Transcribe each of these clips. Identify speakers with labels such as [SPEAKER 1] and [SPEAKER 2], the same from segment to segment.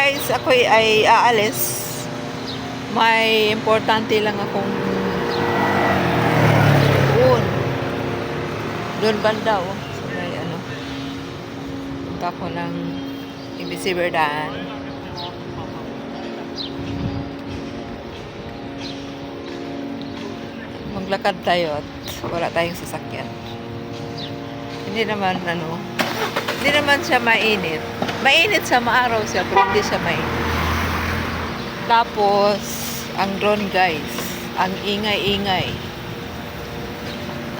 [SPEAKER 1] guys, ako ay aalis. May importante lang akong doon banda oh. So, may ano. Punta ko ng ABC Verdaan. Maglakad tayo at wala tayong sasakyan. Hindi naman siya mainit. Mainit sa maaraw siya, pero hindi siya mainit. Tapos, ang drone guys, ang ingay-ingay.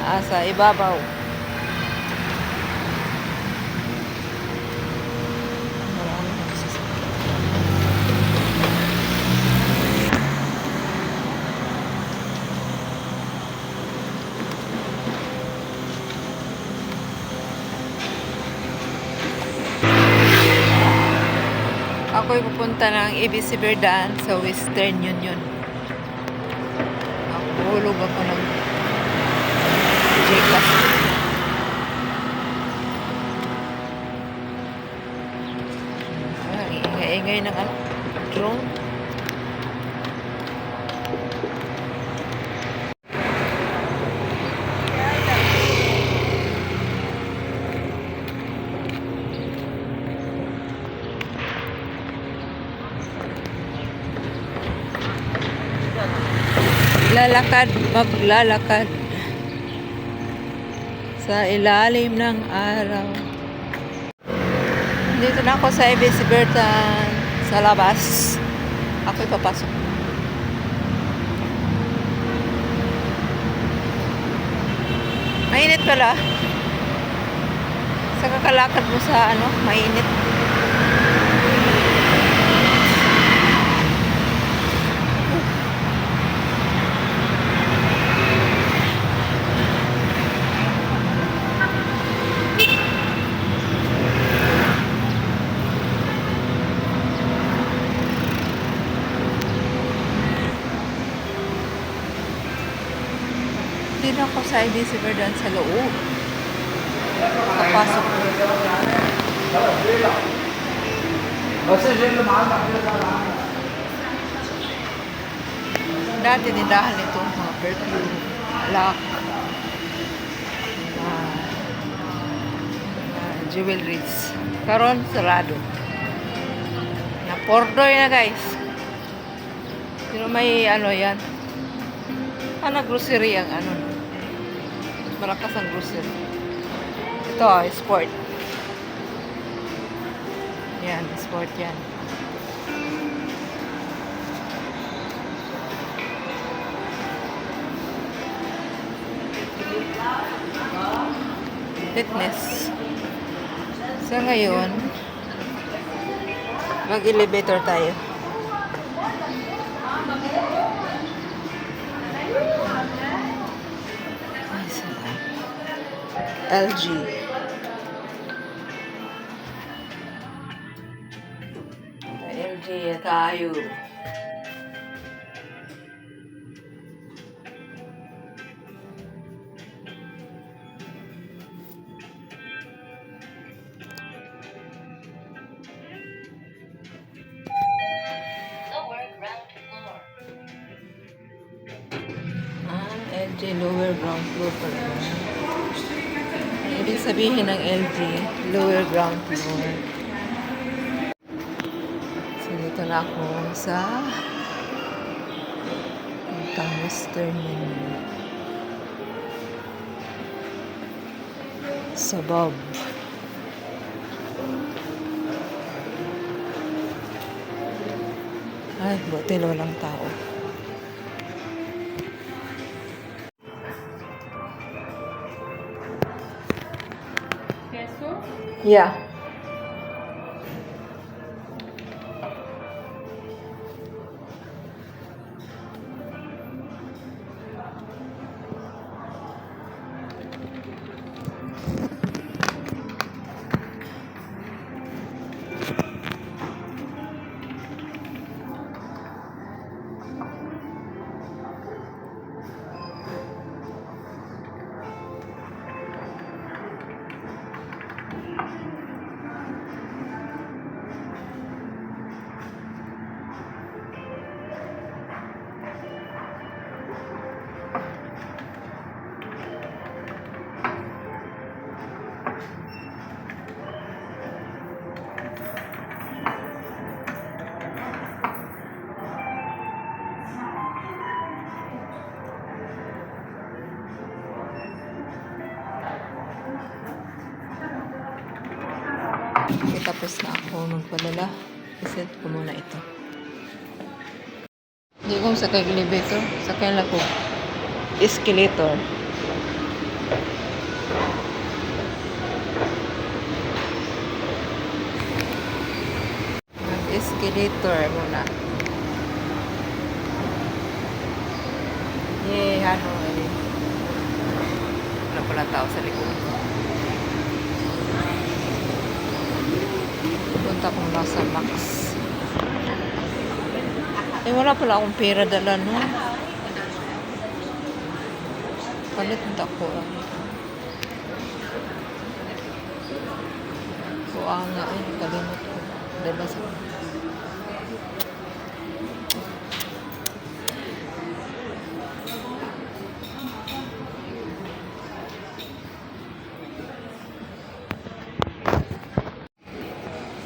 [SPEAKER 1] Nasa ibabaw. Ako'y pupunta ng ABC Verdaan sa Western Union. Hulog ako ng J-Class. Ingay ng drone. Maglalakad sa ilalim ng araw. Dito na ako sa ABC Verdaan sa labas. Ako'y papasok. Mainit pala. Sa kakalakad mo sa mainit. Din ako sa ABC Verdaan sa loob. Kapasok ko. Dati nindahan ito mga perfume, lock, jewelries. Karon sarado. Napordoy na guys. Pero may yan. Grocery ang malakas ang grocery. Ito, sport. Yan, sport yan. Fitness. So ngayon, mag-elevator tayo. LG. LG tayo. LG lower ground floor pala. Ibig sabihin ng LG, lower ground floor. So, dito na ako sa Western Union. Sa Bob. Ay, buti na walang tao. Yeah. Tapos na ako magpadala. Iset ko muna ito. Hindi kong sakay elevator. Sakay lang ko escalator. Escalator muna. Yay, Hanoi. Wala pala tao sa likod. Punta kong nasa Max. Eh, wala pala akong pera dala, no? Palit na ako. So, nga eh. Kalimot ko. Dala sa...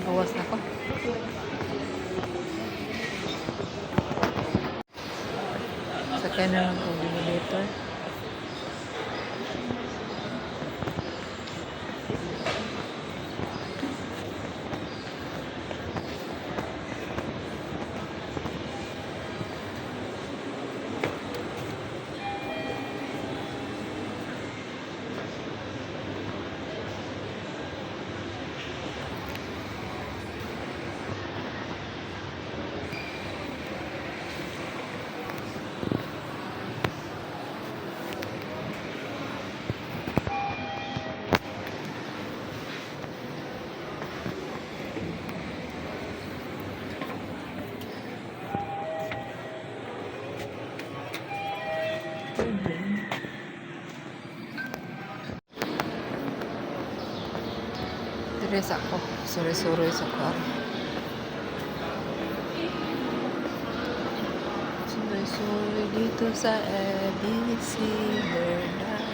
[SPEAKER 1] Bawas na ko. Sakay na lang ko elevator. Tres ako. Suri-suri sa car. Suri-suri dito sa ABC Bernard.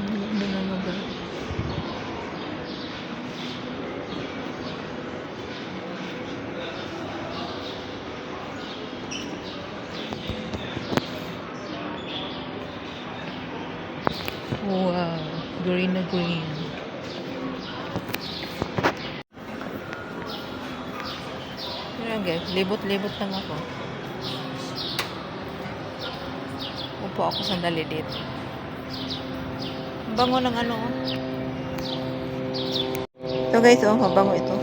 [SPEAKER 1] Hindi na naman. Wow, green na green. Ayan guys, libot-libot lang ako. Upo ako sandali dito. Bango ng ano. Ito guys, oh, mabango ito.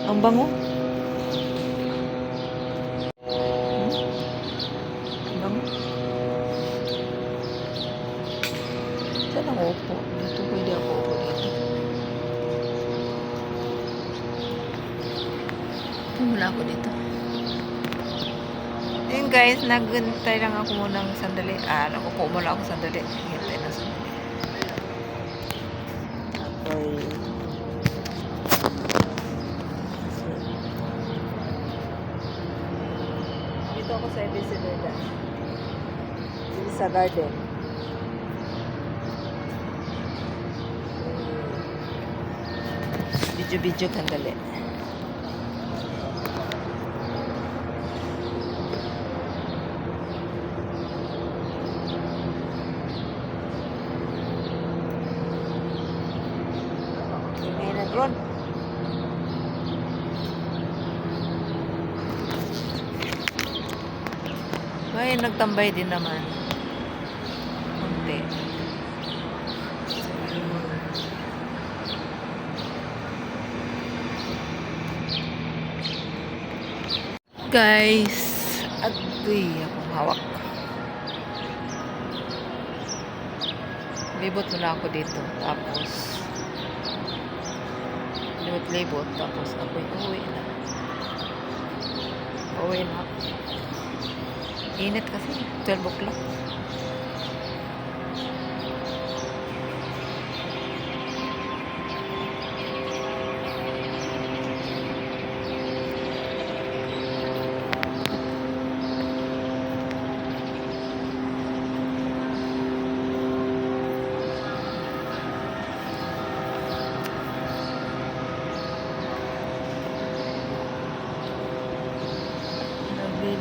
[SPEAKER 1] Ang bango. Bango. Saan ako upo? Dito pwede ako upo dito. Mula ako dito. Ayun guys, naghintay lang ako muna ng sandali. Nakupo muna ako sandali. Hintay na sandali. Okay. Dito ako sa ABC Bernard. Dito sa garden. Video-video kandali. Ingay na drone. May nagtambay din naman. Kunti. Guys, agoy akong hawak. Libot muna ako dito. Tapos libot-libot. Tapos ako'y uwi na. Uwi na ako. Init kasi. 12 o'clock.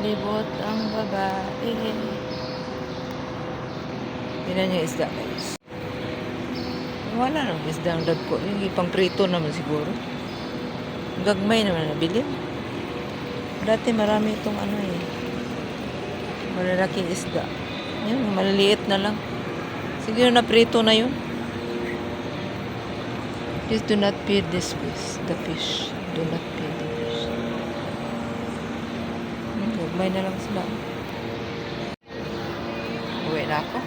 [SPEAKER 1] Palibot ang babae. Tingnan yung isda, guys. Wala nang isda ang dagko. Yung ipang prito naman siguro. Gagmay naman nabili. Dati marami itong ano eh. Malalaking isda. Yun, maliliit na lang. Siguro na prito na yun. Please do not feed this fish. The fish. Do not feed the fish. Gagmay na lang sila. Uwi na ako.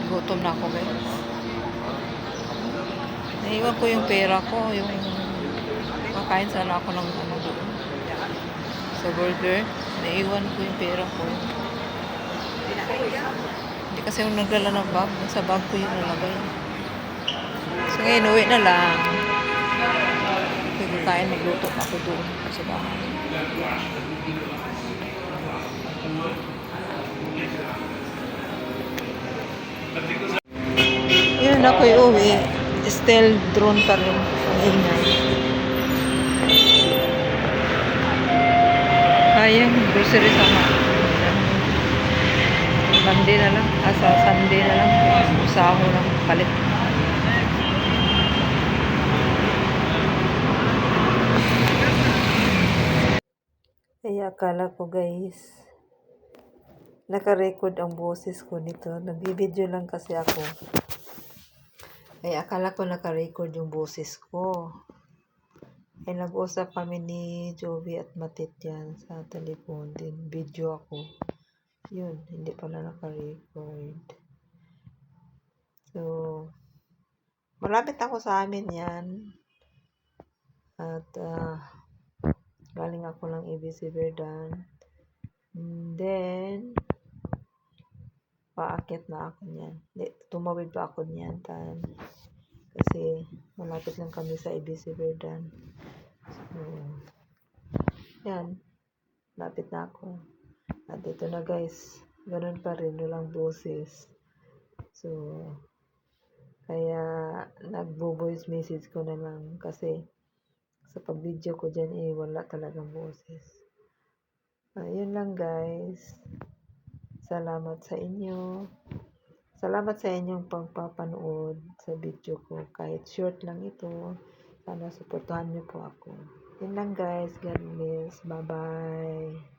[SPEAKER 1] Gutom na ako, guys. Naiwan ko yung pera ko. Yung kakain sana ako ng ano doon. Sa burger. Naiwan ko yung pera ko. Hindi kasi yung nagdala ng bag. Sa bag ko yung nalagay. So ngayon, uwi na lang. Kakain, magluto ako doon sa bahay. Yun, ako'y uwi. Still drone pa rin. Ang ingay. Sayang, grocery sama. Monday na lang. Sa Sunday na lang. Usaho lang. Palit. Ay, akala ko, guys, naka-record ang boses ko nito. Nag-video lang kasi ako. Ay, akala ko naka-record yung boses ko. Ay, nag-usap kami ni Jovi at Matit yan sa telepon. Din video ako. Yun, hindi pala naka-record. So, malapit ako sa amin yan. At, galing ako ng ABC Verdan. And then, paakit na ako niyan. Tumawid pa ako niyan. Kasi, malapit lang kami sa ABC Verdan. So, yan. Lapit na ako. At ito na, guys. Ganun pa rin. Walang boses. So, kaya nagbo-voice message ko na lang. Kasi, sa pag-video ko dyan, wala talagang boses. Yun lang, guys. Salamat sa inyo. Salamat sa inyong pagpapanood sa video ko. Kahit short lang ito. Sana suportahan niyo po ako. Yun lang, guys. God bless. Bye-bye.